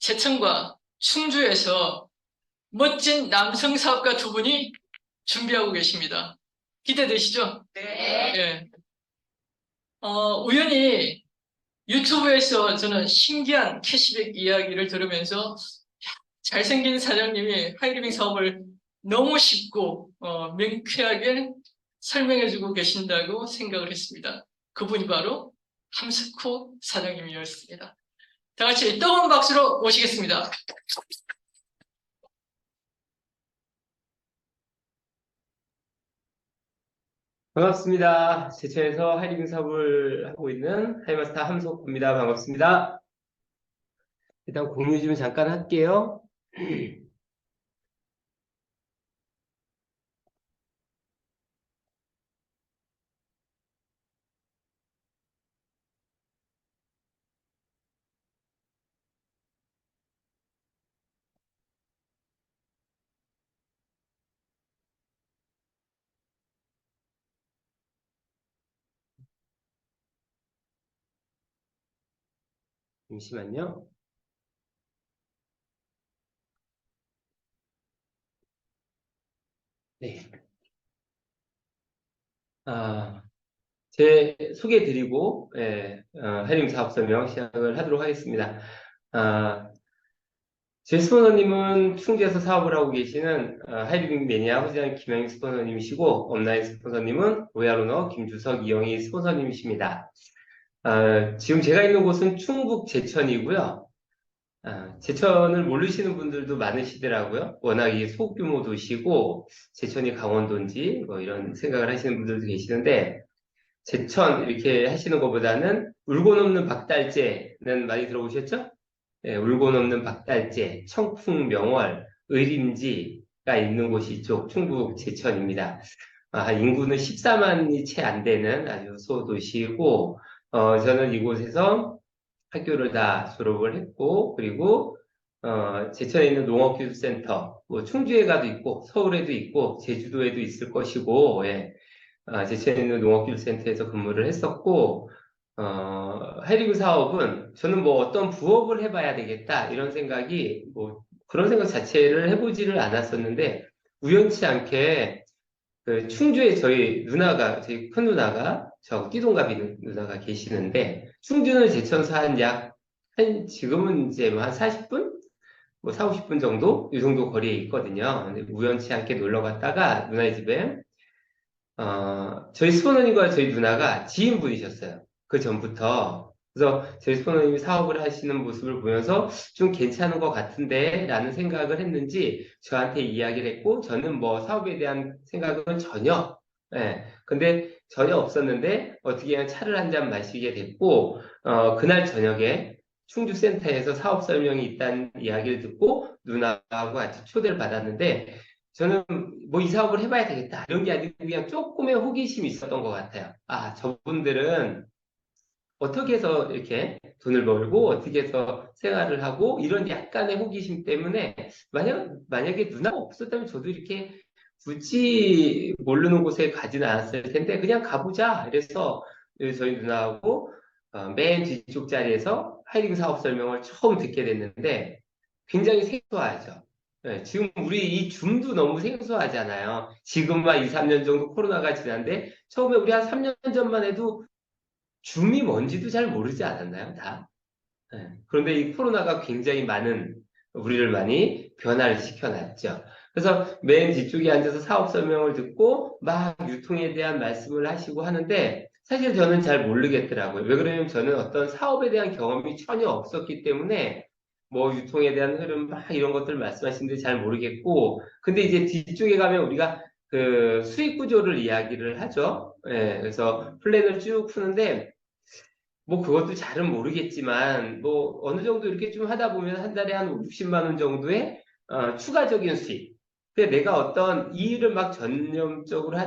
제천과 충주에서 멋진 남성 사업가 두 분이 준비하고 계십니다. 기대되시죠? 네. 예. 우연히 유튜브에서 저는 신기한 캐시백 이야기를 들으면서 잘생긴 사장님이 하이리빙 사업을 너무 쉽고 명쾌하게 설명해주고 계신다고 생각을 했습니다. 그분이 바로 함스코 사장님이었습니다. 다 같이 뜨거운 박수로 모시겠습니다. 반갑습니다. 제천에서 하이리빙 사업을 하고 있는 하이마스터 함석구입니다. 반갑습니다. 일단 공유 좀 잠깐 할게요. 잠시만요. 네. 제 소개 드리고, 하이리빙 사업 설명 시작을 하도록 하겠습니다. 제 스포너님은 충주에서 사업을 하고 계시는 하이리빙 매니아 후지장 김영희 스포너님이시고, 업라인 스포너님은 로얄오너 김주석 이영희 스포너님이십니다. 지금 제가 있는 곳은 충북 제천이고요. 제천을 모르시는 분들도 많으시더라고요. 워낙 이게 소규모 도시고, 제천이 강원도인지, 뭐 이런 생각을 하시는 분들도 계시는데, 제천 이렇게 하시는 것보다는 울고 넘는 박달재는 많이 들어보셨죠? 예, 울고 넘는 박달재, 청풍 명월, 의림지가 있는 곳이 이쪽 충북 제천입니다. 인구는 14만이 채 안 되는 아주 소도시이고, 저는 이곳에서 학교를 다 졸업을 했고, 그리고, 제천에 있는 농업기술센터, 뭐, 충주에 가도 있고, 서울에도 있고, 제주도에도 있을 것이고, 예, 제천에 있는 농업기술센터에서 근무를 했었고, 하이리빙 사업은 저는 뭐 어떤 부업을 해봐야 되겠다, 이런 생각이, 뭐, 그런 생각 자체를 해보지를 않았었는데, 우연치 않게, 그 충주에 저희 큰 누나가, 저 띠동갑이 누나가 계시는데, 충주는 제천서 지금은 이제 뭐한 40분? 뭐 4, 50분 정도? 이 정도 거리에 있거든요. 근데 우연치 않게 놀러 갔다가 누나의 집에, 저희 스포너님과 저희 누나가 지인분이셨어요. 그 전부터. 그래서 저희 스포너님이 사업을 하시는 모습을 보면서 좀 괜찮은 것 같은데 라는 생각을 했는지 저한테 이야기를 했고 저는 뭐 사업에 대한 생각은 전혀 근데 전혀 없었는데 어떻게 그냥 차를 한 잔 마시게 됐고 그날 저녁에 충주센터에서 사업 설명이 있다는 이야기를 듣고 누나하고 같이 초대를 받았는데 저는 뭐 이 사업을 해봐야 되겠다. 이런 게 아니고 그냥 조금의 호기심이 있었던 것 같아요. 저분들은 어떻게 해서 이렇게 돈을 벌고 어떻게 해서 생활을 하고 이런 약간의 호기심 때문에 만약에 누나가 없었다면 저도 이렇게 굳이 모르는 곳에 가지는 않았을 텐데 그냥 가보자. 그래서 저희 누나하고 맨 뒤쪽 자리에서 하이링 사업 설명을 처음 듣게 됐는데 굉장히 생소하죠. 네, 지금 우리 이 줌도 너무 생소하잖아요. 지금만 2, 3년 정도 코로나가 지났는데 처음에 우리 한 3년 전만 해도 줌이 뭔지도 잘 모르지 않았나요? 다? 네. 그런데 이 코로나가 굉장히 우리를 많이 변화를 시켜놨죠. 그래서 맨 뒤쪽에 앉아서 사업 설명을 듣고 막 유통에 대한 말씀을 하시고 하는데 사실 저는 잘 모르겠더라고요. 왜 그러냐면 저는 어떤 사업에 대한 경험이 전혀 없었기 때문에 뭐 유통에 대한 흐름 막 이런 것들 말씀하시는데 잘 모르겠고 근데 이제 뒤쪽에 가면 우리가 그 수익 구조를 이야기를 하죠. 예, 그래서 플랜을 쭉 푸는데 뭐 그것도 잘은 모르겠지만 뭐 어느 정도 이렇게 좀 하다 보면 한 달에 한 5, 60만 원 정도의 추가적인 수익. 근데 내가 어떤 이 일을 막 전념적으로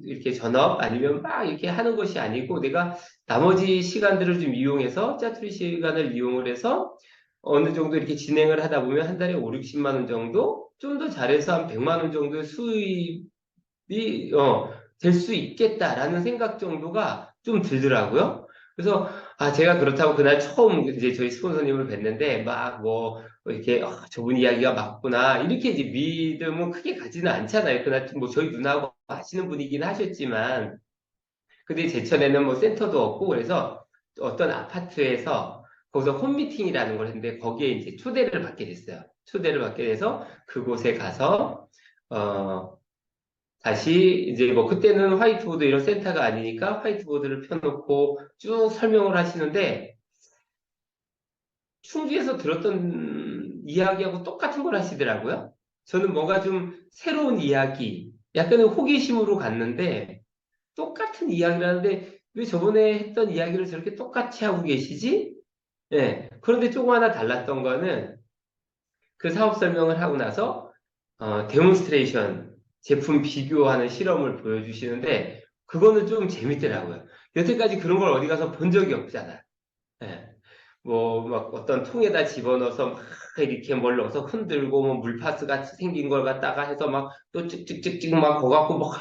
이렇게 전업 아니면 막 이렇게 하는 것이 아니고 내가 나머지 시간들을 좀 이용해서 짜투리 시간을 이용을 해서 어느 정도 이렇게 진행을 하다 보면 한 달에 5, 60만 원 정도 좀 더 잘해서 한 100만 원 정도의 수입이 될 수 있겠다라는 생각 정도가 좀 들더라고요. 그래서 제가 그렇다고 그날 처음 이제 저희 스폰서님을 뵀는데 막 뭐 이렇게 저분 이야기가 맞구나 이렇게 이제 믿음은 크게 가지는 않잖아요. 그날 뭐 저희 누나하고 아시는 분이긴 하셨지만 근데 제천에는 뭐 센터도 없고 그래서 어떤 아파트에서 거기서 홈미팅이라는 걸 했는데 거기에 이제 초대를 받게 됐어요. 초대를 받게 돼서 그곳에 가서 어 다시 이제 뭐 그때는 화이트보드 이런 센터가 아니니까 화이트보드를 펴놓고 쭉 설명을 하시는데 충주에서 들었던 이야기하고 똑같은 걸 하시더라고요. 저는 뭔가 좀 새로운 이야기, 약간의 호기심으로 갔는데 똑같은 이야기를 하는데 왜 저번에 했던 이야기를 저렇게 똑같이 하고 계시지? 예. 그런데 조금 하나 달랐던 거는 그 사업 설명을 하고 나서 데몬스트레이션 제품 비교하는 실험을 보여주시는데 그거는 좀 재밌더라고요. 여태까지 그런 걸 어디 가서 본 적이 없잖아. 예. 뭐, 막 어떤 통에다 집어넣어서 막 이렇게 뭘 넣어서 흔들고 뭐 물파스 같이 생긴 걸 갖다가 해서 막 또 찍찍찍찍 막 거 갖고 막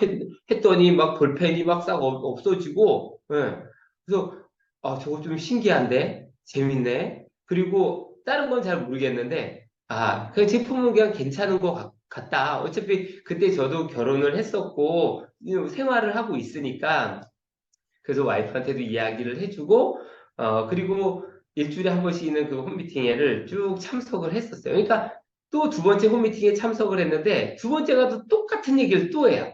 했더니 막 볼펜이 막 싹 없어지고, 예. 그래서, 저거 좀 신기한데? 재밌네? 그리고 다른 건 잘 모르겠는데, 그 제품은 그냥 괜찮은 것 같다. 어차피 그때 저도 결혼을 했었고, 생활을 하고 있으니까, 그래서 와이프한테도 이야기를 해주고, 그리고 일주일에 한 번씩 있는 그 홈미팅회를 쭉 참석을 했었어요. 그러니까 또 두 번째 홈미팅에 참석을 했는데, 두 번째가 또 똑같은 얘기를 또 해요.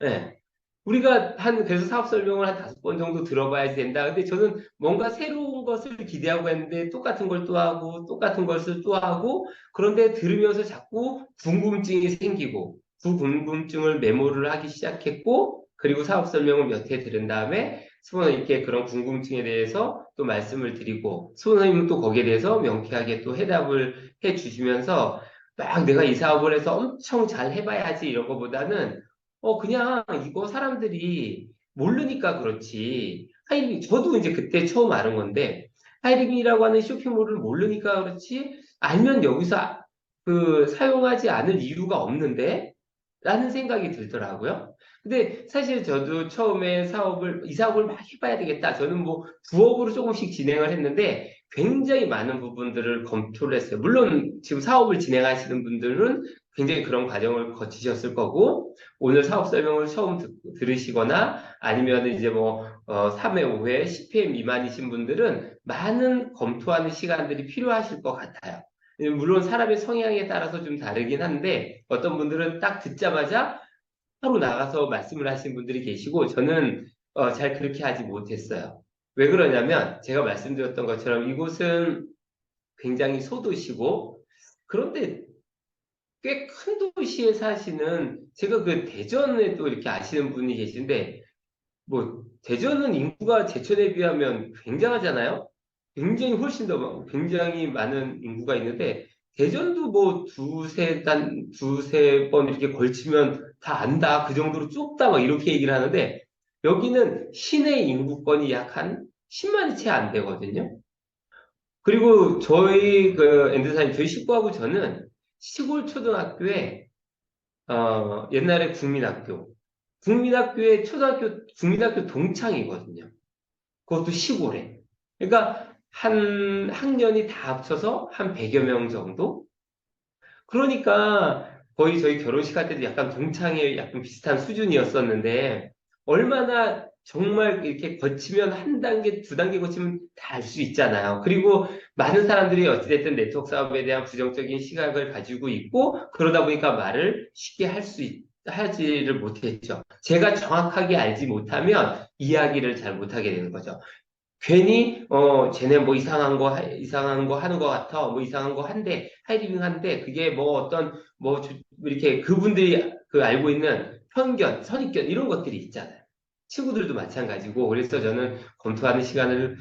예. 우리가 그래서 사업 설명을 한 5번 정도 들어봐야 된다. 근데 저는 뭔가 새로운 것을 기대하고 했는데 똑같은 걸 또 하고, 똑같은 것을 또 하고, 그런데 들으면서 자꾸 궁금증이 생기고, 그 궁금증을 메모를 하기 시작했고, 그리고 사업 설명을 몇 회 들은 다음에 수원님께 그런 궁금증에 대해서 또 말씀을 드리고, 수원님은 또 거기에 대해서 명쾌하게 또 해답을 해 주시면서 막 내가 이 사업을 해서 엄청 잘 해봐야지 이런 것보다는 그냥 이거 사람들이 모르니까 그렇지. 저도 이제 그때 처음 아는 건데, 하이리빙이라고 하는 쇼핑몰을 모르니까 그렇지, 알면 여기서 사용하지 않을 이유가 없는데? 라는 생각이 들더라고요. 근데 사실 저도 처음에 이 사업을 막 해봐야 되겠다. 저는 뭐 부업으로 조금씩 진행을 했는데 굉장히 많은 부분들을 검토를 했어요. 물론 지금 사업을 진행하시는 분들은 굉장히 그런 과정을 거치셨을 거고, 오늘 사업 설명을 처음 들으시거나 아니면 이제 뭐 3회, 5회, 10회 미만이신 분들은 많은 검토하는 시간들이 필요하실 것 같아요. 물론 사람의 성향에 따라서 좀 다르긴 한데 어떤 분들은 딱 듣자마자 바로 나가서 말씀을 하신 분들이 계시고 저는 잘 그렇게 하지 못했어요. 왜 그러냐면 제가 말씀드렸던 것처럼 이곳은 굉장히 소도시고 그런데 꽤 큰 도시에 사시는 제가 그 대전에 또 이렇게 아시는 분이 계신데 뭐 대전은 인구가 제천에 비하면 굉장하잖아요. 굉장히 훨씬 더 굉장히 많은 인구가 있는데 대전도 뭐 두세 번 이렇게 걸치면 다 안다. 그 정도로 좁다. 막 이렇게 얘기를 하는데 여기는 시내 인구권이 약 한 10만이 채 안 되거든요. 그리고 저희 그 엔드사님 저희 식구하고 저는 시골 초등학교에 옛날에 국민학교의 국민학교 동창이거든요. 그것도 시골에. 그러니까 한 학년이 다 합쳐서 한 100여 명 정도? 그러니까 거의 저희 결혼식 할 때도 약간 동창회 약간 비슷한 수준이었었는데 얼마나 정말 이렇게 거치면 한 단계, 두 단계 거치면 다 알 수 있잖아요. 그리고 많은 사람들이 어찌됐든 네트워크 사업에 대한 부정적인 시각을 가지고 있고 그러다 보니까 말을 쉽게 하지를 못했죠. 제가 정확하게 알지 못하면 이야기를 잘 못하게 되는 거죠. 괜히 쟤네 뭐 이상한 거 하는 것 같아 뭐 이상한 거 한대 하이리빙 한대 그게 뭐 어떤 이렇게 그분들이 그 알고 있는 편견 선입견 이런 것들이 있잖아요. 친구들도 마찬가지고 그래서 저는 검토하는 시간을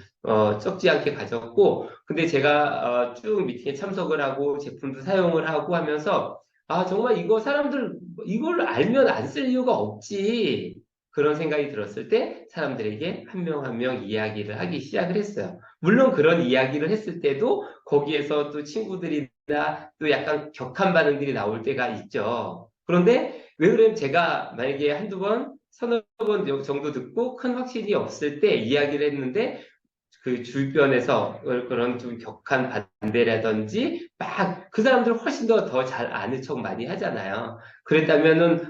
적지 않게 가졌고 근데 제가 쭉 미팅에 참석을 하고 제품도 사용을 하고 하면서 정말 이거 사람들 이걸 알면 안 쓸 이유가 없지 그런 생각이 들었을 때 사람들에게 한 명 한 명 이야기를 하기 시작을 했어요. 물론 그런 이야기를 했을 때도 거기에서 또 친구들이나 또 약간 격한 반응들이 나올 때가 있죠. 그런데 왜 그러면 제가 만약에 한두 번, 서너 번 정도 듣고 큰 확신이 없을 때 이야기를 했는데 그 주변에서 그런 좀 격한 반대라든지 막 그 사람들 훨씬 더 잘 아는 척 많이 하잖아요. 그랬다면은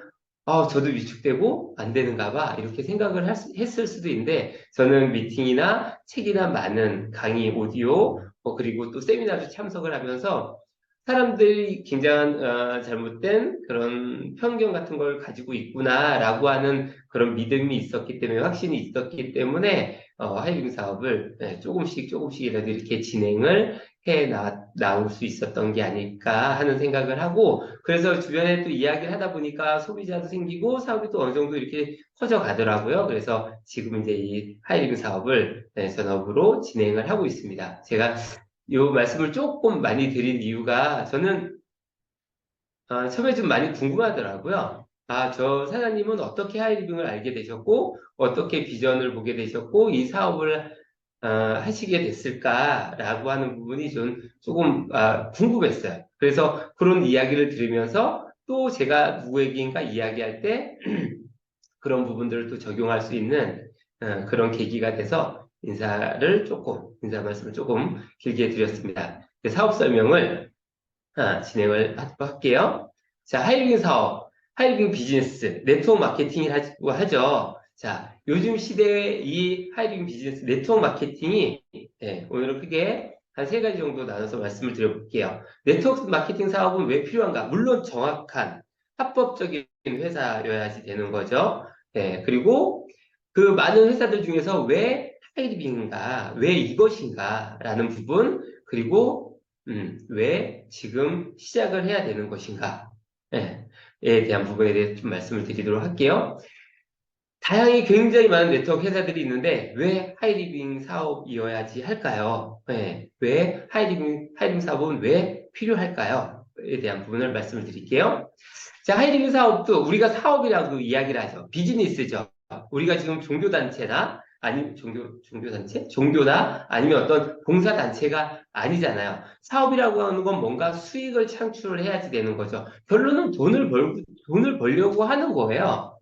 저도 위축되고 안 되는가 봐 이렇게 생각을 했을 수도 있는데 저는 미팅이나 책이나 많은 강의 오디오 그리고 또 세미나도 참석을 하면서 사람들이 굉장한 잘못된 그런 편견 같은 걸 가지고 있구나라고 하는 그런 믿음이 있었기 때문에 확신이 있었기 때문에 하이빙 사업을 조금씩이라도 이렇게 진행을 나올 수 있었던 게 아닐까 하는 생각을 하고 그래서 주변에 또 이야기를 하다 보니까 소비자도 생기고 사업이 또 어느 정도 이렇게 커져 가더라고요. 그래서 지금 이제 이 하이빙 사업을 전업으로 진행을 하고 있습니다. 제가 이 말씀을 조금 많이 드린 이유가 저는 처음에 좀 많이 궁금하더라고요. 저 사장님은 어떻게 하이리빙을 알게 되셨고, 어떻게 비전을 보게 되셨고, 이 사업을 하시게 됐을까라고 하는 부분이 조금 궁금했어요. 그래서 그런 이야기를 들으면서 또 제가 누구에게인가 이야기할 때 그런 부분들을 또 적용할 수 있는 그런 계기가 돼서 인사 말씀을 조금 길게 드렸습니다. 사업 설명을 진행을 할게요. 자, 하이빙 사업, 하이빙 비즈니스, 네트워크 마케팅이라고 하죠. 자, 요즘 시대의 이 하이빙 비즈니스 네트워크 마케팅이 오늘은 크게 한 세 가지 정도 나눠서 말씀을 드려볼게요. 네트워크 마케팅 사업은 왜 필요한가? 물론 정확한 합법적인 회사여야지 되는 거죠. 그리고 그 많은 회사들 중에서 왜 하이빙인가, 왜 이것인가라는 부분, 그리고 왜 지금 시작을 해야 되는 것인가? 에 대한 부분에 대해서 좀 말씀을 드리도록 할게요. 다양히 굉장히 많은 네트워크 회사들이 있는데 왜 하이리빙 사업이어야지 할까요? 왜 하이리빙 사업은 왜 필요할까요? 에 대한 부분을 말씀을 드릴게요. 자, 하이리빙 사업도 우리가 사업이라고 이야기를 하죠. 비즈니스죠. 우리가 지금 종교단체나 아니면 종교단체? 종교나 아니면 어떤 봉사단체가 아니잖아요. 사업이라고 하는 건 뭔가 수익을 창출을 해야지 되는 거죠. 결론은 돈을 벌려고 하는 거예요.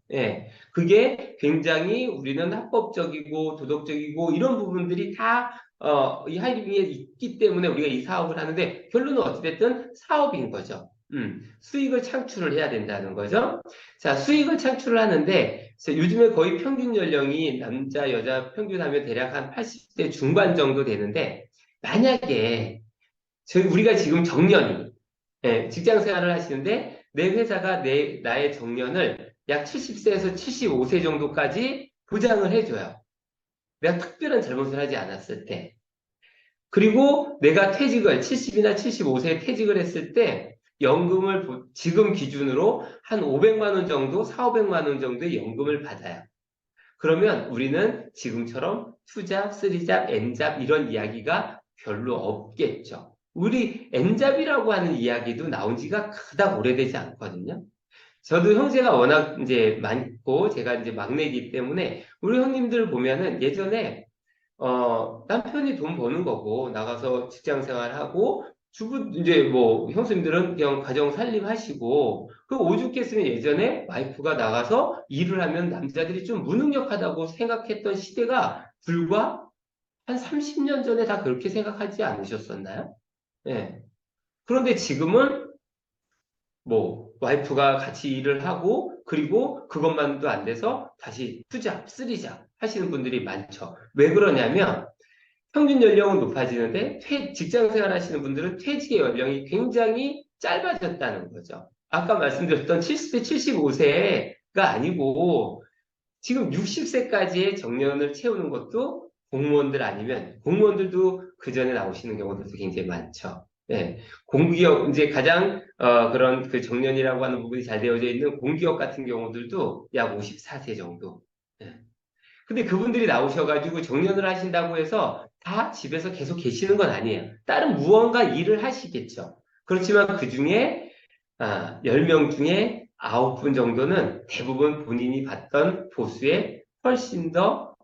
그게 굉장히 우리는 합법적이고 도덕적이고 이런 부분들이 다 이 하이리빙에 있기 때문에 우리가 이 사업을 하는데 결론은 어찌됐든 사업인 거죠. 수익을 창출을 해야 된다는 거죠. 자, 수익을 창출을 하는데 요즘에 거의 평균 연령이 남자, 여자 평균하면 대략 한 80대 중반 정도 되는데 만약에 우리가 지금 정년이 직장 생활을 하시는데 내 회사가 나의 정년을 약 70세에서 75세 정도까지 보장을 해줘요. 내가 특별한 잘못을 하지 않았을 때. 그리고 내가 70이나 75세에 퇴직을 했을 때 연금을 지금 기준으로 한 500만 원 정도, 400만 원 정도의 연금을 받아요. 그러면 우리는 지금처럼 투잡, 쓰리잡, N잡 이런 이야기가 별로 없겠죠. 우리 N잡이라고 하는 이야기도 나온 지가 그닥 오래되지 않거든요. 저도 형제가 워낙 이제 많고 제가 이제 막내이기 때문에 우리 형님들 보면은 예전에 남편이 돈 버는 거고 나가서 직장 생활하고 주부 이제 뭐 형수님들은 그냥 가정 살림하시고 그 오죽했으면 예전에 와이프가 나가서 일을 하면 남자들이 좀 무능력하다고 생각했던 시대가 불과 한 30년 전에 다 그렇게 생각하지 않으셨었나요? 예. 그런데 지금은 뭐 와이프가 같이 일을 하고 그리고 그것만도 안 돼서 다시 투잡, 쓰리잡 하시는 분들이 많죠. 왜 그러냐면 평균 연령은 높아지는데 직장 생활 하시는 분들은 퇴직의 연령이 굉장히 짧아졌다는 거죠. 아까 말씀드렸던 70대, 75세가 아니고 지금 60세까지의 정년을 채우는 것도 공무원들 아니면 공무원들도 그 전에 나오시는 경우들도 굉장히 많죠. 공기업 이제 가장 그런 그 정년이라고 하는 부분이 잘 되어져 있는 공기업 같은 경우들도 약 54세 정도. 예. 근데 그분들이 나오셔가지고 정년을 하신다고 해서 다 집에서 계속 계시는 건 아니에요. 다른 무언가 일을 하시겠죠. 그렇지만 그 중에 10명 중에 9분 정도는 대부분 본인이 받던 보수의 훨씬 더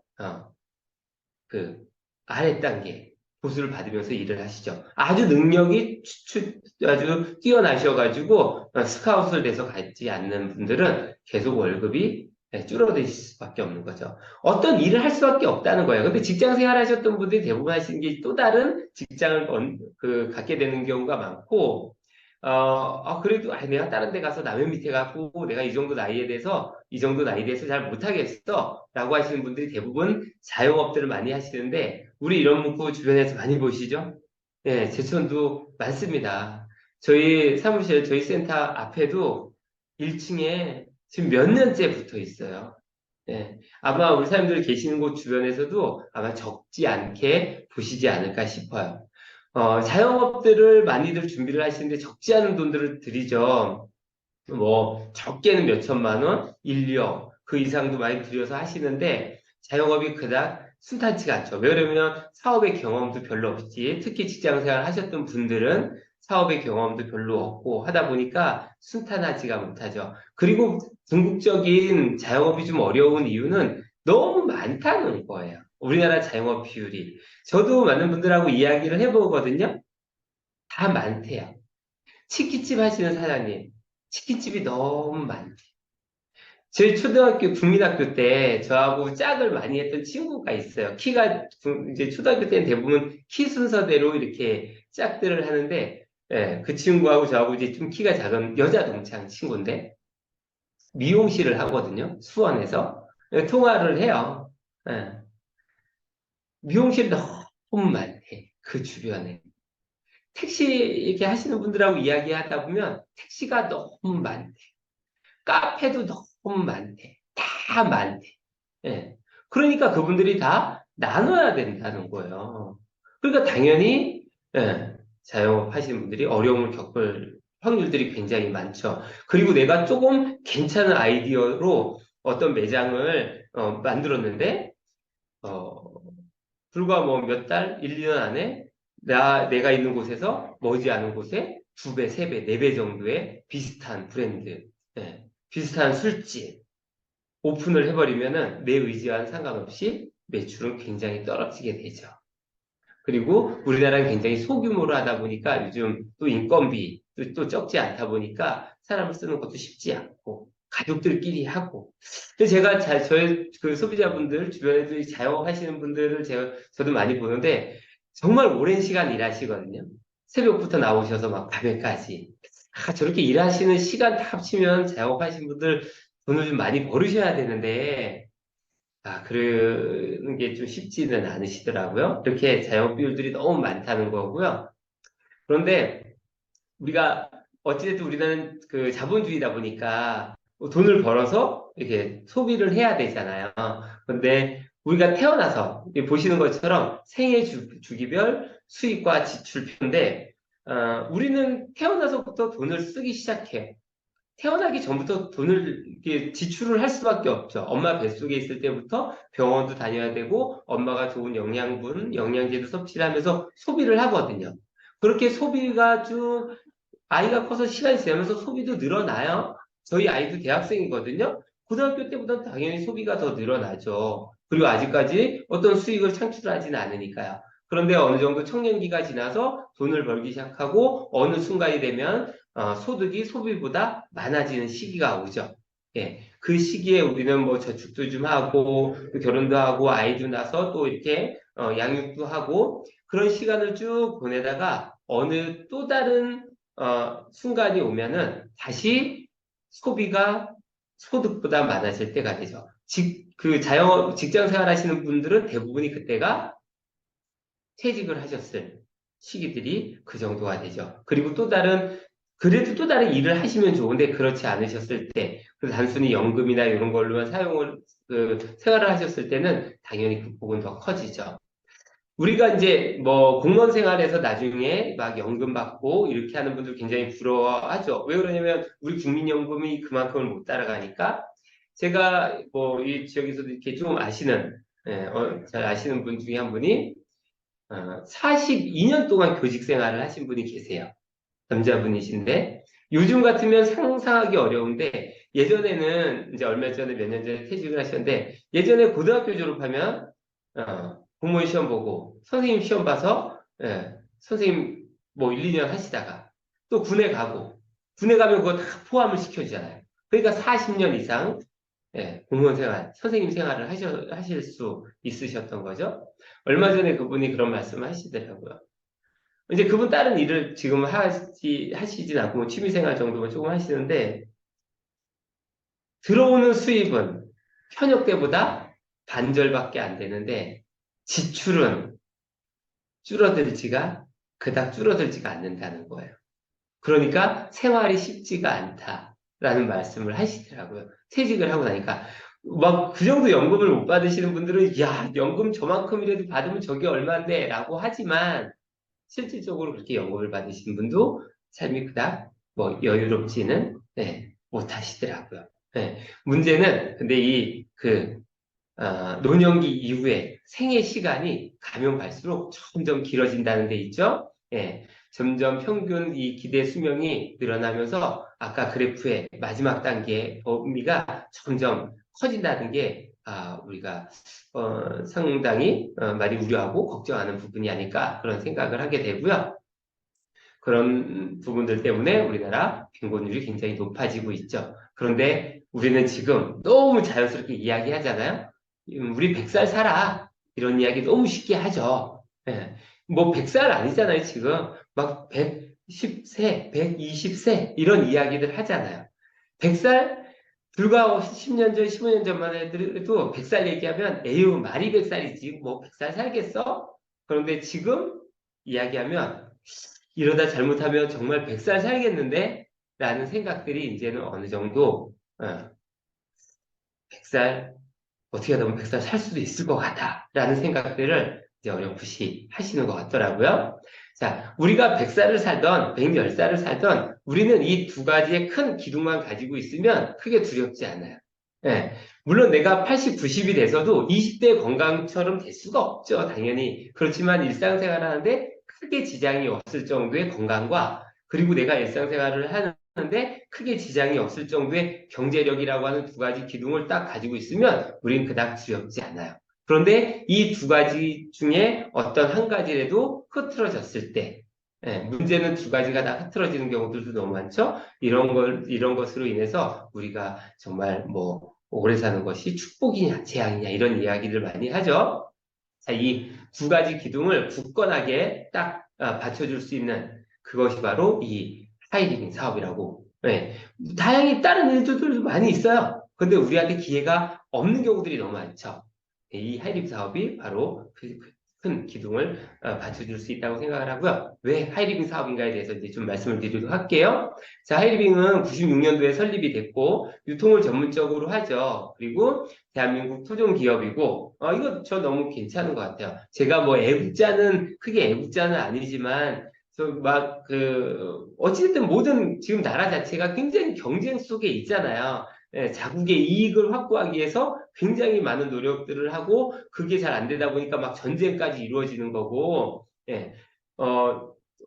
그 아래 단계 보수를 받으면서 일을 하시죠. 아주 능력이 아주 뛰어나셔가지고 스카웃을 돼서 가지 않는 분들은 계속 월급이 네, 줄어들 수밖에 없는 거죠. 어떤 일을 할 수밖에 없다는 거예요. 근데 직장 생활 하셨던 분들이 대부분 하시는 게 또 다른 직장을 갖게 되는 경우가 많고, 그래도 내가 다른 데 가서 남의 밑에 가고 내가 이 정도 나이에 대해서 이 정도 나이에 대해서 잘 못하겠어 라고 하시는 분들이 대부분 자영업들을 많이 하시는데, 우리 이런 문구 주변에서 많이 보시죠? 예, 제천도 많습니다. 저희 사무실, 저희 센터 앞에도 1층에 지금 몇 년째 붙어 있어요. 예, 아마 우리 사람들 계시는 곳 주변에서도 아마 적지 않게 보시지 않을까 싶어요. 자영업들을 많이들 준비를 하시는데 적지 않은 돈들을 들이죠. 뭐 적게는 몇 천만 원, 인력 그 이상도 많이 들여서 하시는데 자영업이 그닥 순탄치가 않죠. 왜냐면 사업의 경험도 별로 없지. 특히 직장생활 하셨던 분들은 사업의 경험도 별로 없고 하다 보니까 순탄하지가 못하죠. 그리고 궁극적인 자영업이 좀 어려운 이유는 너무 많다는 거예요. 우리나라 자영업 비율이. 저도 많은 분들하고 이야기를 해보거든요. 다 많대요. 치킨집 하시는 사장님, 치킨집이 너무 많대. 제 초등학교, 국민학교 때 저하고 짝을 많이 했던 친구가 있어요. 이제 초등학교 때는 대부분 키 순서대로 이렇게 짝들을 하는데, 예, 그 친구하고 저하고 이제 좀 키가 작은 여자 동창 친구인데, 미용실을 하거든요. 수원에서. 예, 통화를 해요. 예, 미용실이 너무 많대. 그 주변에. 택시 이렇게 하시는 분들하고 이야기하다 보면 택시가 너무 많대. 카페도 너무 많대. 다 많대. 예. 그러니까 그분들이 다 나눠야 된다는 거예요. 그러니까 당연히, 예, 자영업 하시는 분들이 어려움을 겪을 확률들이 굉장히 많죠. 그리고 내가 조금 괜찮은 아이디어로 어떤 매장을 만들었는데, 어, 불과 뭐 몇 달, 1, 2년 안에 내가 있는 곳에서 머지않은 곳에 두 배, 세 배, 네 배 정도의 비슷한 브랜드, 예, 비슷한 술집 오픈을 해버리면은 내 의지와는 상관없이 매출은 굉장히 떨어지게 되죠. 그리고 우리나라는 굉장히 소규모로 하다 보니까 요즘 또 인건비 또 적지 않다 보니까 사람을 쓰는 것도 쉽지 않고 가족들끼리 하고. 근데 제가 저의 그 소비자분들 주변에도 자영업 하시는 분들을 저도 많이 보는데 정말 오랜 시간 일하시거든요. 새벽부터 나오셔서 막 밤에까지. 저렇게 일하시는 시간 다 합치면 자영업 하시는 분들 돈을 좀 많이 벌으셔야 되는데 그러는 게 좀 쉽지는 않으시더라고요. 이렇게 자영 비율들이 너무 많다는 거고요. 그런데 우리가 어찌됐든 우리는 그 자본주의다 보니까 돈을 벌어서 이렇게 소비를 해야 되잖아요. 그런데 우리가 태어나서 보시는 것처럼 생애 주기별 수입과 지출표인데 우리는 태어나서부터 돈을 쓰기 시작해요. 태어나기 전부터 돈을 이렇게 지출을 할 수밖에 없죠. 엄마 뱃속에 있을 때부터 병원도 다녀야 되고 엄마가 좋은 영양분, 영양제도 섭취를 하면서 소비를 하거든요. 그렇게 소비가 쭉 아이가 커서 시간이 지나면서 소비도 늘어나요. 저희 아이도 대학생이거든요. 고등학교 때보다 당연히 소비가 더 늘어나죠. 그리고 아직까지 어떤 수익을 창출하지는 않으니까요. 그런데 어느 정도 청년기가 지나서 돈을 벌기 시작하고 어느 순간이 되면 소득이 소비보다 많아지는 시기가 오죠. 예, 그 시기에 우리는 뭐 저축도 좀 하고 또 결혼도 하고 아이도 낳아서 또 이렇게 양육도 하고 그런 시간을 쭉 보내다가 어느 또 다른 순간이 오면은 다시 소비가 소득보다 많아질 때가 되죠. 직장 생활 하시는 분들은 대부분이 그때가 퇴직을 하셨을 시기들이 그 정도가 되죠. 그리고 그래도 또 다른 일을 하시면 좋은데 그렇지 않으셨을 때, 그 단순히 연금이나 이런 걸로만 생활을 하셨을 때는 당연히 그 폭은 더 커지죠. 우리가 이제 뭐 공무원 생활에서 나중에 막 연금 받고 이렇게 하는 분들 굉장히 부러워하죠. 왜 그러냐면 우리 국민연금이 그만큼을 못 따라가니까 제가 뭐 이 지역에서도 이렇게 좀 잘 아시는 분 중에 한 분이 42년 동안 교직 생활을 하신 분이 계세요. 남자분이신데 요즘 같으면 상상하기 어려운데 예전에는 이제 얼마 전에 몇 년 전에 퇴직을 하셨는데 예전에 고등학교 졸업하면 공무원 시험 보고 선생님 시험 봐서 선생님 뭐 1, 2년 하시다가 또 군에 가고 군에 가면 그거 다 포함을 시켜주잖아요. 그러니까 40년 이상 공무원 생활, 선생님 생활을 하실 수 있으셨던 거죠. 얼마 전에 그분이 그런 말씀을 하시더라고요. 이제 그분 다른 일을 지금 하시진 않고 뭐 취미생활 정도만 조금 하시는데 들어오는 수입은 현역 때보다 반절밖에 안 되는데 지출은 줄어들지가 그닥 줄어들지가 않는다는 거예요. 그러니까 생활이 쉽지가 않다라는 말씀을 하시더라고요. 퇴직을 하고 나니까 막 그 정도 연금을 못 받으시는 분들은 야 연금 저만큼이라도 받으면 저게 얼마인데 라고 하지만 실질적으로 그렇게 연금을 받으신 분도 삶이 그닥 뭐 여유롭지는 못하시더라고요. 문제는 근데 노년기 이후에 생애 시간이 가면 갈수록 점점 길어진다는 데 있죠. 점점 평균 이 기대 수명이 늘어나면서 아까 그래프의 마지막 단계의 범위가 점점 커진다는 게 우리가 상당히 많이 우려하고 걱정하는 부분이 아닐까 그런 생각을 하게 되고요. 그런 부분들 때문에 우리나라 빈곤율이 굉장히 높아지고 있죠. 그런데 우리는 지금 너무 자연스럽게 이야기하잖아요. 우리 100살 살아. 이런 이야기 너무 쉽게 하죠. 뭐 100살 아니잖아요, 지금. 막 110세, 120세 이런 이야기들 하잖아요. 100살 불과 10년 전, 15년 전만 해도 100살 얘기하면 에휴, 말이 100살이지. 뭐 100살 살겠어? 그런데 지금 이야기하면 이러다 잘못하면 정말 100살 살겠는데? 라는 생각들이 이제는 어느 정도 100살 어떻게 하다 보면 100살 살 수도 있을 것 같아 라는 생각들을 이제 어렴풋이 하시는 것 같더라고요. 자, 우리가 100살을 살던 110살을 살던 우리는 이 두 가지의 큰 기둥만 가지고 있으면 크게 두렵지 않아요. 물론 내가 80, 90이 돼서도 20대 건강처럼 될 수가 없죠. 당연히. 그렇지만 일상생활 하는데 크게 지장이 없을 정도의 건강과 그리고 내가 일상생활을 하는데 크게 지장이 없을 정도의 경제력이라고 하는 두 가지 기둥을 딱 가지고 있으면 우린 그닥 두렵지 않아요. 그런데 이 두 가지 중에 어떤 한 가지라도 흐트러졌을 때, 문제는 두 가지가 다 흐트러지는 경우들도 너무 많죠? 이런 것으로 인해서 우리가 정말 뭐, 오래 사는 것이 축복이냐, 재앙이냐, 이런 이야기를 많이 하죠? 자, 이 두 가지 기둥을 굳건하게 딱 받쳐줄 수 있는 그것이 바로 이 하이리빙 사업이라고. 다양히 다른 일들도 많이 있어요. 근데 우리한테 기회가 없는 경우들이 너무 많죠. 이 하이리빙 사업이 바로 큰 기둥을 받쳐줄 수 있다고 생각을 하고요. 왜 하이리빙 사업인가에 대해서 이제 좀 말씀을 드리도록 할게요. 자, 하이리빙은 96년도에 설립이 됐고 유통을 전문적으로 하죠. 그리고 대한민국 토종 기업이고, 이거 저 너무 괜찮은 것 같아요. 제가 뭐 크게 애국자는 아니지만, 어찌됐든 모든 지금 나라 자체가 굉장히 경쟁 속에 있잖아요. 자국의 이익을 확보하기 위해서 굉장히 많은 노력들을 하고, 그게 잘 안 되다 보니까 막 전쟁까지 이루어지는 거고,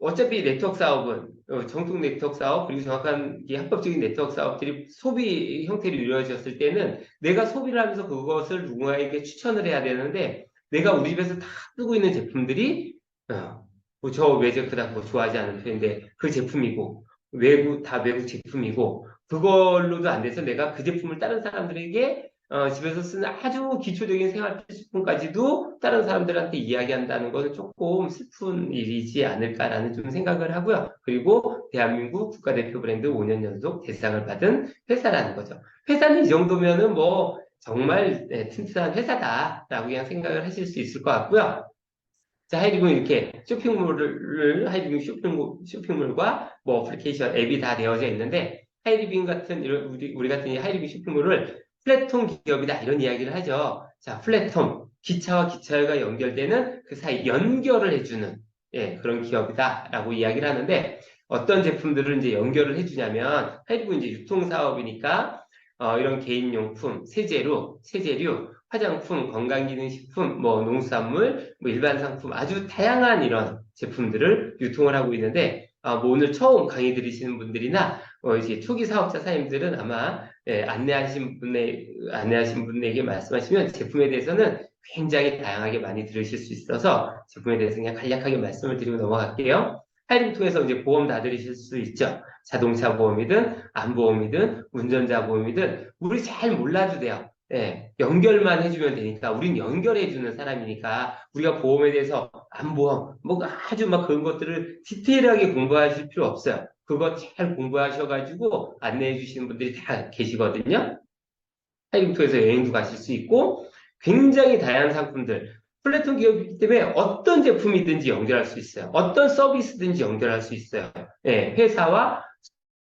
어차피 네트워크 사업은 정통 네트워크 사업 그리고 정확한 합법적인 네트워크 사업들이 소비 형태로 이루어졌을 때는 내가 소비를 하면서 그것을 누군가에게 추천을 해야 되는데 내가 우리 집에서 다 쓰고 있는 제품들이 뭐저 외제 그닥 뭐 좋아하지 않은 편인데 그 제품이고 외국 제품이고 그걸로도 안 돼서 내가 그 제품을 다른 사람들에게 집에서 쓰는 아주 기초적인 생활 필수품까지도 다른 사람들한테 이야기한다는 것은 조금 슬픈 일이지 않을까라는 좀 생각을 하고요. 그리고 대한민국 국가대표 브랜드 5년 연속 대상을 받은 회사라는 거죠. 회사는 이 정도면은 뭐 정말 튼튼한 회사다라고 그냥 생각을 하실 수 있을 것 같고요. 자, 하이리빙 이렇게 하이리빙 쇼핑몰과 뭐 어플리케이션 앱이 다 되어져 있는데, 하이리빙 같은, 우리 같은 이 하이리빙 쇼핑몰을 플랫폼 기업이다, 이런 이야기를 하죠. 자, 플랫폼, 기차와 기차가 연결되는 그 사이 연결을 해주는, 그런 기업이다라고 이야기를 하는데, 어떤 제품들을 이제 연결을 해주냐면, 하이리빙 이제 유통사업이니까, 이런 개인용품, 세제류, 화장품, 건강기능식품, 뭐 농수산물, 뭐 일반 상품 아주 다양한 이런 제품들을 유통을 하고 있는데 뭐 오늘 처음 강의 들으시는 분들이나 이제 초기 사업자 사장님들은 아마 안내하신 분에게 말씀하시면 제품에 대해서는 굉장히 다양하게 많이 들으실 수 있어서 제품에 대해서 그냥 간략하게 말씀을 드리고 넘어갈게요. 하이링 통해서 이제 보험 다 들으실 수 있죠. 자동차 보험이든 안보험이든 운전자 보험이든 우리 잘 몰라도 돼요. 예, 연결만 해주면 되니까 우린 연결해주는 사람이니까 우리가 보험에 대해서 안보험 뭐 아주 막 그런 것들을 디테일하게 공부하실 필요 없어요. 그거 잘 공부하셔가지고 안내해 주시는 분들이 다 계시거든요. 하이링 통해서 여행도 가실 수 있고 굉장히 다양한 상품들 플랫폼 기업이기 때문에 어떤 제품이든지 연결할 수 있어요. 어떤 서비스든지 연결할 수 있어요. 예, 회사와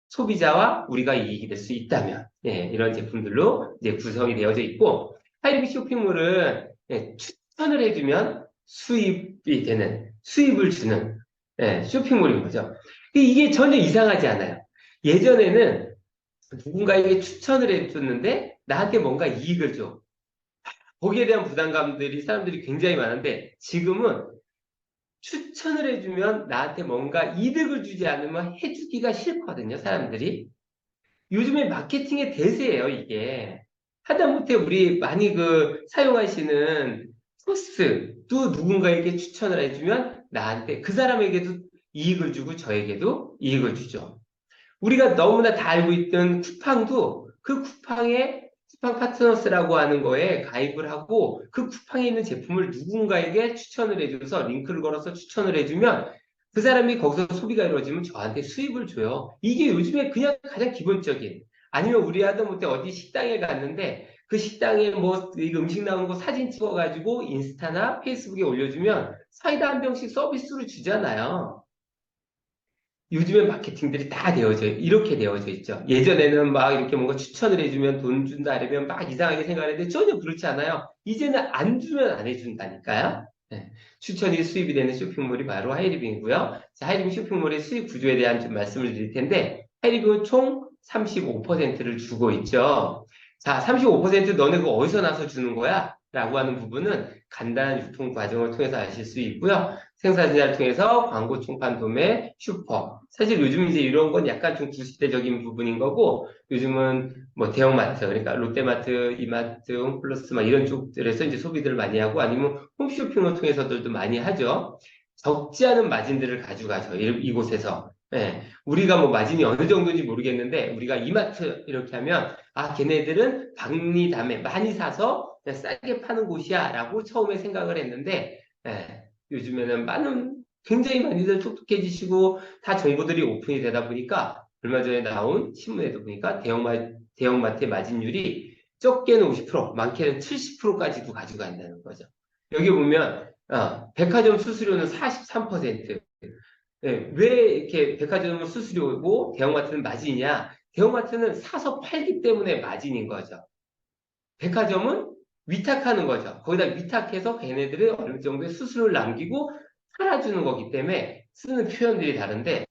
소비자와 우리가 이익이 될 수 있다면 이런 제품들로 이제 구성이 되어져 있고 하이리빅 쇼핑몰은 추천을 해주면 수입이 되는 수입을 주는 쇼핑몰인 거죠. 이게 전혀 이상하지 않아요. 예전에는 누군가에게 추천을 해줬는데 나한테 뭔가 이익을 줘. 거기에 대한 부담감들이 사람들이 굉장히 많은데 지금은 추천을 해주면 나한테 뭔가 이득을 주지 않으면 해주기가 싫거든요, 사람들이. 요즘에 마케팅의 대세예요, 이게. 하다못해 우리 많이 사용하시는 포스트도 누군가에게 추천을 해주면 나한테, 그 사람에게도 이익을 주고 저에게도 이익을 주죠. 우리가 너무나 다 알고 있던 쿠팡도 그 쿠팡 파트너스라고 하는 거에 가입을 하고 그 쿠팡에 있는 제품을 누군가에게 추천을 해줘서 링크를 걸어서 추천을 해주면 그 사람이 거기서 소비가 이루어지면 저한테 수입을 줘요. 이게 요즘에 그냥 가장 기본적인. 아니면 우리 하다못해 어디 식당에 갔는데 그 식당에 뭐 음식 나오는 거 사진 찍어가지고 인스타나 페이스북에 올려주면 사이다 한 병씩 서비스로 주잖아요. 요즘엔 마케팅들이 다 이렇게 되어져 있죠. 예전에는 막 이렇게 뭔가 추천을 해주면 돈 준다 이러면 막 이상하게 생각했는데 전혀 그렇지 않아요. 이제는 안 주면 안 해준다니까요. 네. 추천이 수입이 되는 쇼핑몰이 바로 하이리빙이고요. 자, 하이리빙 쇼핑몰의 수익 구조에 대한 좀 말씀을 드릴 텐데, 하이리빙은 총 35%를 주고 있죠. 자, 35% 너네 그거 어디서 나서 주는 거야? 라고 하는 부분은 간단한 유통 과정을 통해서 아실 수 있고요. 생산자를 통해서 광고, 총판, 도매, 슈퍼. 사실 요즘 이제 이런 건 약간 좀 구시대적인 부분인 거고, 요즘은 뭐 대형마트, 그러니까 롯데마트, 이마트, 홈플러스 막 이런 쪽들에서 이제 소비들을 많이 하고, 아니면 홈쇼핑을 통해서들도 많이 하죠. 적지 않은 마진들을 가져가죠. 이곳에서. 예, 우리가 뭐 마진이 어느 정도인지 모르겠는데, 우리가 이마트 이렇게 하면, 아, 걔네들은 박리담에 많이 사서 그냥 싸게 파는 곳이야 라고 처음에 생각을 했는데, 예, 요즘에는 굉장히 많이들 똑똑해지시고 다 정보들이 오픈이 되다 보니까 얼마 전에 나온 신문에도 보니까 대형마트의 마진율이 적게는 50%, 많게는 70%까지도 가져간다는 거죠. 여기 보면 백화점 수수료는 43%. 예, 왜 이렇게 백화점은 수수료고 대형마트는 마진이냐? 대형마트는 사서 팔기 때문에 마진인 거죠. 백화점은 위탁하는 거죠. 거기다 위탁해서 걔네들이 어느 정도의 수수료를 남기고 팔아주는 거기 때문에 쓰는 표현들이 다른데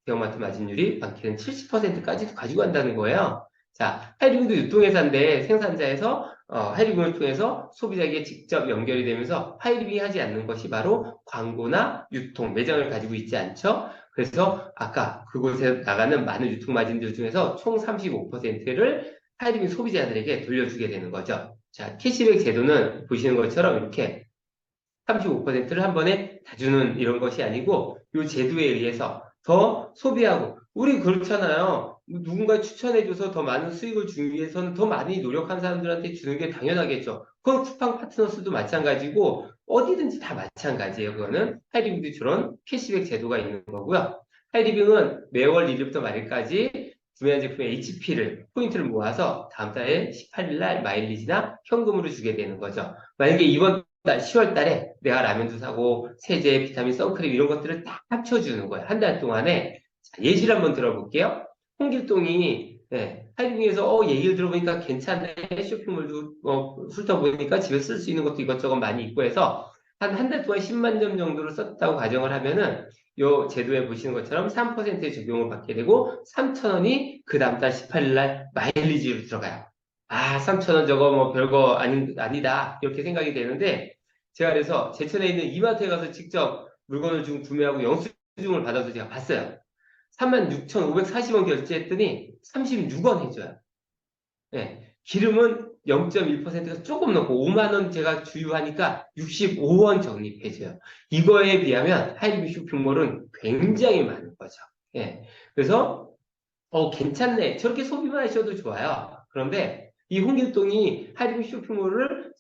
대형마트 마진율이 많게는 70%까지도 가지고 간다는 거예요. 자, 하이리빙도 유통회사인데 생산자에서 하이리빙을 통해서 소비자에게 직접 연결이 되면서 하이리빙이 하지 않는 것이 바로 광고나 유통, 매장을 가지고 있지 않죠. 그래서 아까 그곳에 나가는 많은 유통 마진들 중에서 총 35%를 하이리빙 소비자들에게 돌려주게 되는 거죠. 자, 캐시백 제도는 보시는 것처럼 이렇게 35%를 한 번에 다 주는 이런 것이 아니고 이 제도에 의해서 더 소비하고 우리 그렇잖아요. 누군가 추천해줘서 더 많은 수익을 주기 위해서는 더 많이 노력한 사람들한테 주는 게 당연하겠죠. 그건 쿠팡 파트너스도 마찬가지고 어디든지 다 마찬가지예요. 그거는 하이리빙도 저런 캐시백 제도가 있는 거고요. 하이리빙은 매월 1일부터 말일까지 구매한 제품의 HP를 포인트를 모아서 다음 달에 18일 날 마일리지나 현금으로 주게 되는 거죠. 만약에 이번 달 10월 달에 내가 라면도 사고 세제, 비타민, 선크림 이런 것들을 다 합쳐주는 거예요. 한 달 동안에. 자, 예시를 한번 들어볼게요. 홍길동이 하이빙에서 얘기를 들어보니까 괜찮네. 쇼핑몰도 훑어보니까 집에 쓸 수 있는 것도 이것저것 많이 있고 해서 한 달 동안 10만 점 정도를 썼다고 가정을 하면은 요 제도에 보시는 것처럼 3%의 적용을 받게 되고 3,000원이 그 다음 달 18일 날 마일리지로 들어가요. 아, 3,000원 저거 뭐 별거 아니다. 이렇게 생각이 되는데, 제가 그래서 제천에 있는 이마트에 가서 직접 물건을 좀 구매하고 영수증을 받아서 제가 봤어요. 36,540원 결제했더니 36원 해줘요. 예. 기름은 0.1%가 조금 넘고 5만 원 제가 주유하니까 65원 적립해줘요. 이거에 비하면 하이리빙 쇼핑몰은 굉장히 많은 거죠. 예. 그래서 괜찮네. 저렇게 소비만 하셔도 좋아요. 그런데 이 홍길동이 하이리빙 쇼핑몰을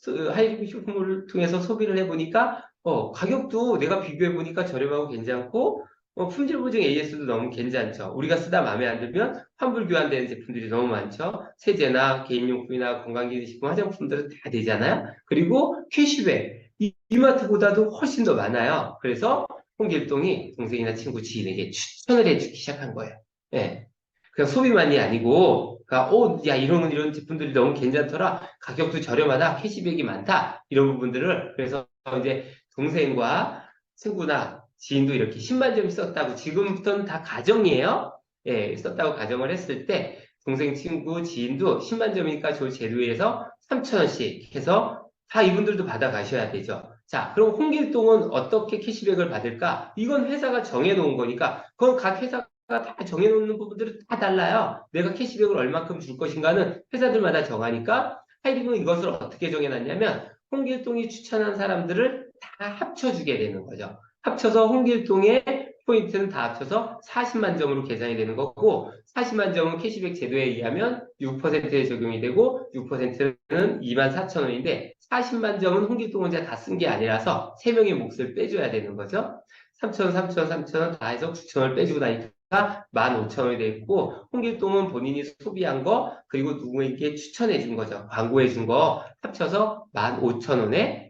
통해서 소비를 해보니까, 가격도 내가 비교해보니까 저렴하고 괜찮고, 품질 보증 AS도 너무 괜찮죠. 우리가 쓰다 마음에 안 들면 환불 교환되는 제품들이 너무 많죠. 세제나 개인용품이나 건강기능식품, 화장품들은 다 되잖아요. 그리고 캐시백, 이마트보다도 훨씬 더 많아요. 그래서 홍길동이 동생이나 친구, 지인에게 추천을 해주기 시작한 거예요. 예. 그냥 소비만이 아니고, 그러니까, 야, 이런 제품들이 너무 괜찮더라. 가격도 저렴하다. 캐시백이 많다. 이런 부분들을, 그래서 이제 동생과 친구나 지인도 이렇게 10만 점 썼다고, 지금부터는 다 가정이에요. 예, 썼다고 가정을 했을 때, 동생, 친구, 지인도 10만 점이니까 저 제도에서 3,000원씩 해서 다 이분들도 받아가셔야 되죠. 자, 그럼 홍길동은 어떻게 캐시백을 받을까? 이건 회사가 정해놓은 거니까, 그건 각 회사 다 정해놓는 부분들은 다 달라요. 내가 캐시백을 얼마큼 줄 것인가는 회사들마다 정하니까 하이딩은 이것을 어떻게 정해놨냐면 홍길동이 추천한 사람들을 다 합쳐주게 되는 거죠. 합쳐서 홍길동의 포인트는 다 합쳐서 40만 점으로 계산이 되는 거고 40만 점은 캐시백 제도에 의하면 6%에 적용이 되고 6%는 24,000원인데 40만 점은 홍길동 혼자 다 쓴 게 아니라서 3명의 몫을 빼줘야 되는 거죠. 3,000원, 3,000원, 3,000원 다 해서 9,000원을 빼주고 나니까 15,000원이 돼 있고 홍길동은 본인이 소비한 거 그리고 누구에게 추천해 준 거죠. 광고해 준 거 합쳐서 15,000원에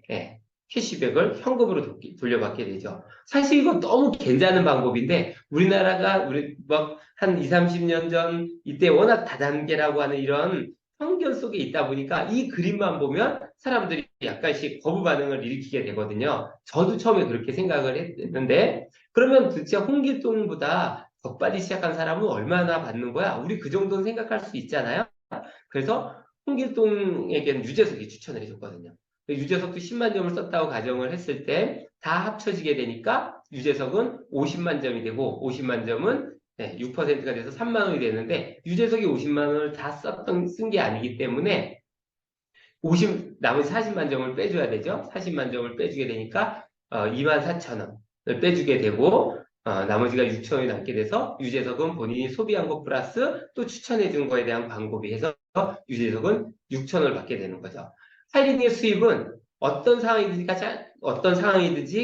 캐시백을 현금으로 돌려받게 되죠. 사실 이거 너무 괜찮은 방법인데 우리나라가 한 2, 30년 전 이때 워낙 다단계라고 하는 이런 편견 속에 있다 보니까 이 그림만 보면 사람들이 약간씩 거부 반응을 일으키게 되거든요. 저도 처음에 그렇게 생각을 했는데 그러면 도대체 홍길동보다 더 빨리 시작한 사람은 얼마나 받는 거야? 우리 그 정도는 생각할 수 있잖아요. 그래서 홍길동에게는 유재석이 추천을 해줬거든요. 유재석도 10만 점을 썼다고 가정을 했을 때 다 합쳐지게 되니까 유재석은 50만 점이 되고 50만 점은 6%가 돼서 3만 원이 되는데 유재석이 50만 원을 다 쓴 게 아니기 때문에 나머지 40만 점을 빼줘야 되죠. 40만 점을 빼주게 되니까 24,000원을 빼주게 되고 나머지가 6,000원이 남게 돼서 유재석은 본인이 소비한 것 플러스 또 추천해 준 거에 대한 광고비 해서 유재석은 6,000원을 받게 되는 거죠. 하이링의 수입은 어떤 상황이든지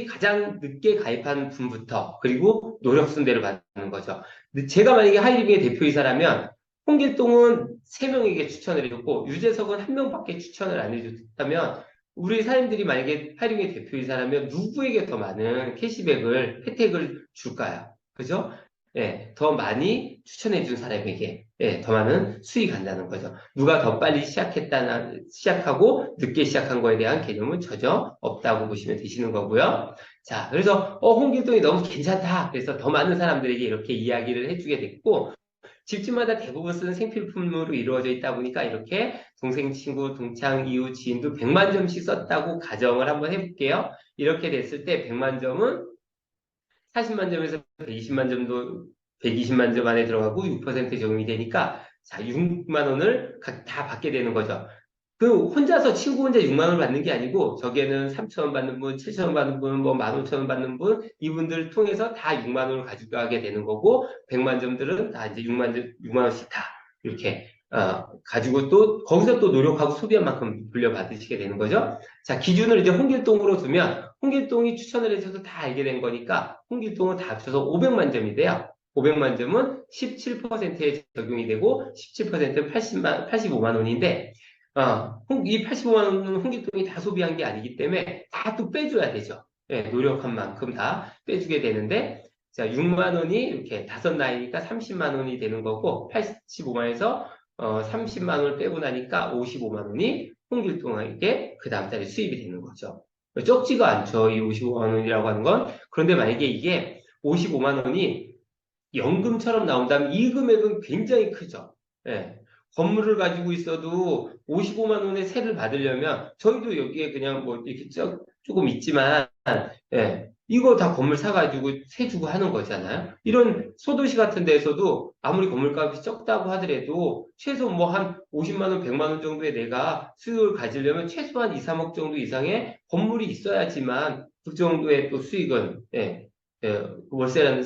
가장 늦게 가입한 분부터 그리고 노력 순대로 받는 거죠. 근데 제가 만약에 하이링의 대표이사라면 홍길동은 3명에게 추천을 해줬고 유재석은 1명밖에 추천을 안 해줬다면 우리 사람들이 만약에 하이링의 대표이사라면 누구에게 더 많은 캐시백을 혜택을 줄까요? 그죠? 예, 더 많이 추천해준 사람에게 더 많은 수익이 간다는 거죠. 누가 더 빨리 시작하고 늦게 시작한 거에 대한 개념은 전혀 없다고 보시면 되시는 거고요. 자, 그래서 홍길동이 너무 괜찮다. 그래서 더 많은 사람들에게 이렇게 이야기를 해주게 됐고 집집마다 대부분 쓰는 생필품으로 이루어져 있다 보니까 이렇게 동생, 친구, 동창, 이웃, 지인도 100만 점씩 썼다고 가정을 한번 해볼게요. 이렇게 됐을 때 100만 점은 40만 점에서 120만 점도 120만 점 안에 들어가고 6% 적용이 되니까 자 6만 원을 다 받게 되는 거죠. 혼자서 친구 혼자 6만 원을 받는 게 아니고 저기에는 3천 원 받는 분, 7천 원 받는 분, 뭐 15,000원 받는 분 이분들 통해서 다 6만 원을 가져가게 되는 거고 100만 점들은 다 이제 6만 원씩 다 이렇게 가지고 또 거기서 또 노력하고 소비한 만큼 돌려받으시게 되는 거죠. 자, 기준을 이제 홍길동으로 두면 홍길동이 추천을 해줘서 다 알게 된 거니까 홍길동은 다 합쳐서 500만 점이 돼요. 500만 점은 17%에 적용이 되고 17%는 85만 원인데 이 85만 원은 홍길동이 다 소비한 게 아니기 때문에 다 또 빼줘야 되죠. 노력한 만큼 다 빼주게 되는데 자, 6만 원이 이렇게 5나이니까 30만 원이 되는 거고 85만 원에서 30만 원을 빼고 나니까 55만 원이 홍길동에게 그 다음 달에 수입이 되는 거죠. 적지가 않죠. 이 55만 원이라고 하는 건. 그런데 만약에 이게 55만 원이 연금처럼 나온다면 이 금액은 굉장히 크죠. 예. 건물을 가지고 있어도 55만 원의 세를 받으려면 저희도 여기에 그냥 뭐 이렇게 조금 있지만 예. 이거 다 건물 사가지고 세 주고 하는 거잖아요. 이런 소도시 같은 데서도 아무리 건물값이 적다고 하더라도 최소 뭐 한 50만 원, 100만 원 정도의 내가 수익을 가지려면 최소한 2, 3억 정도 이상의 건물이 있어야지만 그 정도의 또 수익은 월세라는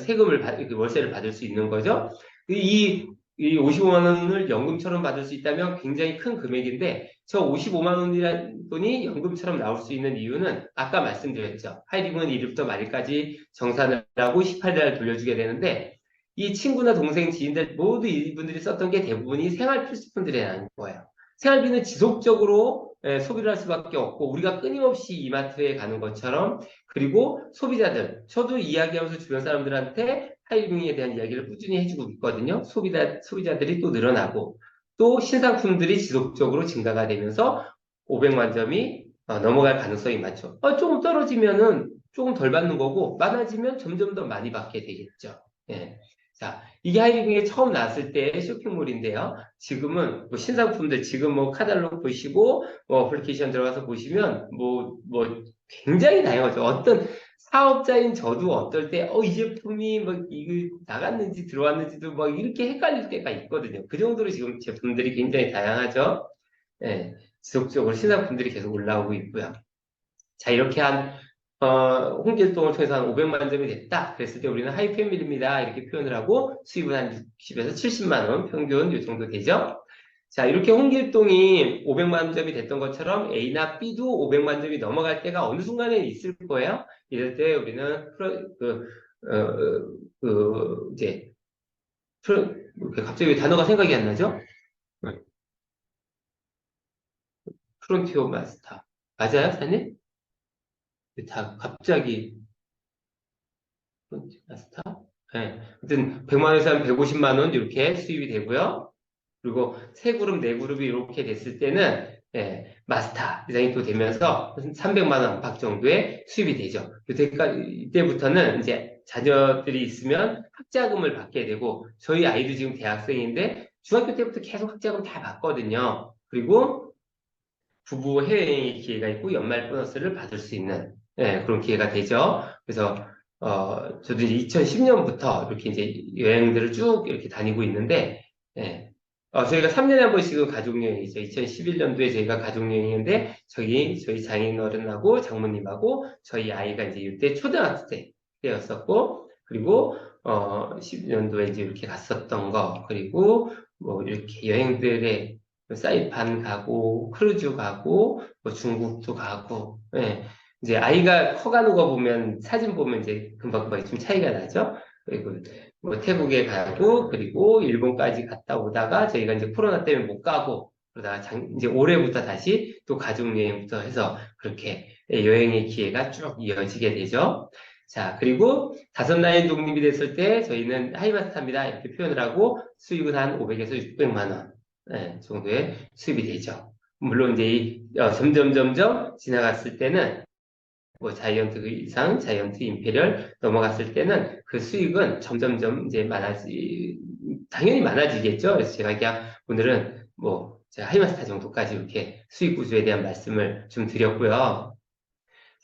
그 월세를 받을 수 있는 거죠. 이 55만 원을 연금처럼 받을 수 있다면 굉장히 큰 금액인데 저 55만 원이라는 돈이 연금처럼 나올 수 있는 이유는 아까 말씀드렸죠. 하이딩은 1일부터 말일까지 정산을 하고 18달을 돌려주게 되는데 이 친구나 동생, 지인들 모두 이분들이 썼던 게 대부분이 생활 필수품들이라는 거예요. 생활비는 지속적으로 소비를 할 수밖에 없고 우리가 끊임없이 이마트에 가는 것처럼 그리고 소비자들, 저도 이야기하면서 주변 사람들한테 하이딩에 대한 이야기를 꾸준히 해주고 있거든요. 소비자들이 또 늘어나고 또 신상품들이 지속적으로 증가가 되면서 500만 점이 넘어갈 가능성이 많죠. 조금 떨어지면은 조금 덜 받는 거고 많아지면 점점 더 많이 받게 되겠죠. 예. 자, 이게 하이리빙에 처음 나왔을 때 쇼핑몰인데요. 지금은 뭐 신상품들 지금 뭐 카탈로그 보시고 뭐 어플리케이션 들어가서 보시면 뭐 굉장히 다양하죠. 어떤 사업자인 저도 어떨 때, 이 제품이 뭐, 이거 나갔는지 들어왔는지도 막 이렇게 헷갈릴 때가 있거든요. 그 정도로 지금 제품들이 굉장히 다양하죠. 예, 지속적으로 신상품들이 계속 올라오고 있고요. 자, 이렇게 홍길동을 통해서 한 500만 점이 됐다. 그랬을 때 우리는 하이 패밀리입니다. 이렇게 표현을 하고 수입은 한 60에서 70만 원 평균 이 정도 되죠. 자, 이렇게 홍길동이 500만 점이 됐던 것처럼 A나 B도 500만 점이 넘어갈 때가 어느 순간에 있을 거예요. 이럴 때 우리는 이제 갑자기 왜 단어가 생각이 안 나죠? 네. 프론티어 마스터. 맞아요, 사님? 다 갑자기 프론티어 마스터? 네. 아무튼 100만 원에서 한 150만 원 이렇게 수입이 되고요. 그리고 세 그룹, 네 그룹이 이렇게 됐을 때는 마스터 이상이 또 되면서 300만 원 안팎 정도의 수입이 되죠. 이때부터는 이제 자녀들이 있으면 학자금을 받게 되고 저희 아이도 지금 대학생인데 중학교 때부터 계속 학자금 다 받거든요. 그리고 부부 해외여행 기회가 있고 연말 보너스를 받을 수 있는 그런 기회가 되죠. 그래서 저도 이제 2010년부터 이렇게 이제 여행들을 쭉 이렇게 다니고 있는데 저희가 3년에 한 번씩은 가족여행이죠. 2011년도에 저희가 가족여행인데 저희 장인어른하고 장모님하고 저희 아이가 이제 이때 초등학생 때였었고 그리고 10년도에 이제 이렇게 갔었던 거 그리고 뭐 이렇게 여행들에 사이판 가고 크루즈 가고 뭐 중국도 가고 이제 아이가 커가는 거 보면 사진 보면 이제 금방금방 좀 차이가 나죠. 그리고 뭐 태국에 가고 그리고 일본까지 갔다 오다가 저희가 이제 코로나 때문에 못 가고 그러다가 이제 올해부터 다시 또 가족 여행부터 해서 그렇게 여행의 기회가 쭉 이어지게 되죠. 자, 그리고 다섯 나이 독립이 됐을 때 저희는 하이마스터입니다. 이렇게 표현을 하고 수입은 한 500에서 600만 원 정도의 수입이 되죠. 물론 이제 점점 지나갔을 때는 뭐 자이언트 이상, 자이언트 임페리얼 넘어갔을 때는 그 수익은 점점점 이제 당연히 많아지겠죠. 그래서 제가 그냥 오늘은 뭐 제가 하이마스터 정도까지 이렇게 수익 구조에 대한 말씀을 좀 드렸고요.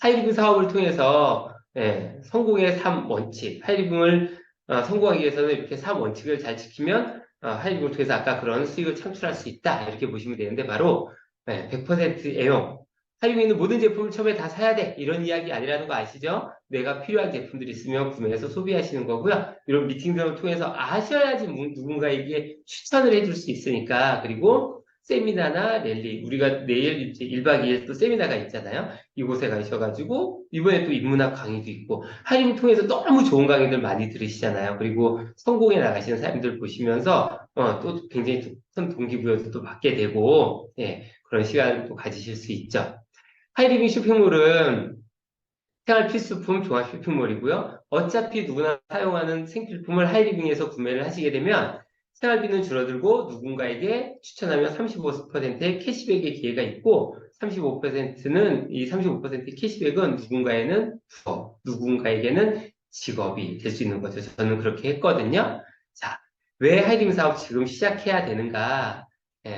하이리빙 사업을 통해서 성공의 3원칙, 하이리빙을 성공하기 위해서는 이렇게 3원칙을 잘 지키면 하이리빙을 통해서 아까 그런 수익을 창출할 수 있다 이렇게 보시면 되는데 바로 100% 애용 하이리빙 있는 모든 제품을 처음에 다 사야 돼 이런 이야기 아니라는 거 아시죠? 내가 필요한 제품들이 있으면 구매해서 소비하시는 거고요. 이런 미팅들을 통해서 아셔야지 누군가에게 추천을 해줄 수 있으니까 그리고 세미나나 랠리 우리가 내일 이제 1박 2일 또 세미나가 있잖아요. 이곳에 가셔가지고 이번에 또 인문학 강의도 있고 하이링 통해서 너무 좋은 강의들 많이 들으시잖아요. 그리고 성공해 나가시는 사람들 보시면서 또 굉장히 큰 동기부여도 또 받게 되고 그런 시간을 또 가지실 수 있죠. 하이리빙 쇼핑몰은 생활 필수품 종합 쇼핑몰이고요. 어차피 누구나 사용하는 생필품을 하이리빙에서 구매를 하시게 되면 생활비는 줄어들고 누군가에게 추천하면 35%의 캐시백의 기회가 있고 35%는 이 35%의 캐시백은 누군가에는 부업, 누군가에게는 직업이 될 수 있는 거죠. 저는 그렇게 했거든요. 자, 왜 하이리빙 사업 지금 시작해야 되는가?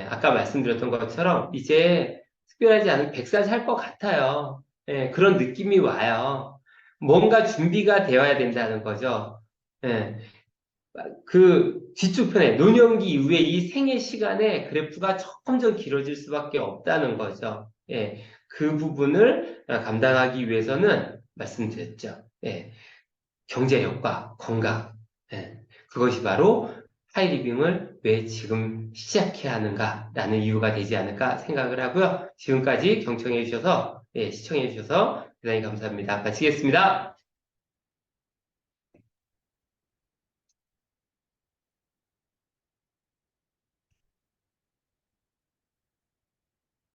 아까 말씀드렸던 것처럼 이제 특별하지 않은 100살 살 것 같아요. 그런 느낌이 와요. 뭔가 준비가 되어야 된다는 거죠. 예. 그 뒤쪽 편에 노년기 이후에 이 생애 시간에 그래프가 점점 길어질 수밖에 없다는 거죠. 예, 그 부분을 감당하기 위해서는 말씀드렸죠. 예, 경제 효과, 건강, 예, 그것이 바로 하이리빙을 왜 지금 시작해야 하는가라는 이유가 되지 않을까 생각을 하고요. 지금까지 경청해 주셔서, 예, 시청해 주셔서 대단히 감사합니다. 마치겠습니다.